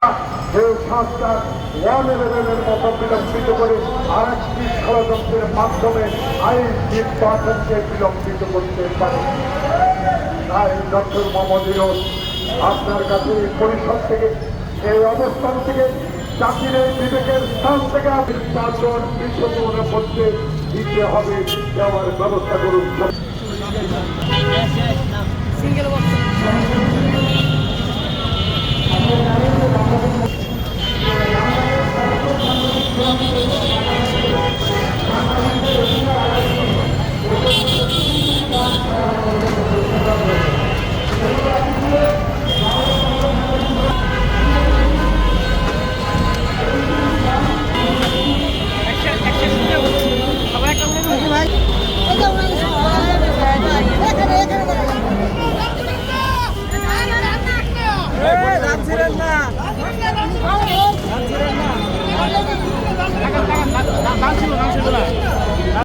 এই সংস্কার 111-এর মতো বিলম্বিত করে আরেকটি ষড়যন্ত্রের মাধ্যমে আইন নির্বাচনকে বিলম্বিত করতে পারে। তাই ডক্টর মোহাম্মদ ইউনূস আপনার কাছে এই পরিষদ থেকে, এই অবস্থান থেকে, জাতির এই বিবেকের স্থান থেকে নির্বাচন বিশ্বমনের মধ্যে দিতে হবে, দেওয়ার ব্যবস্থা করুন। সিঙ্গেল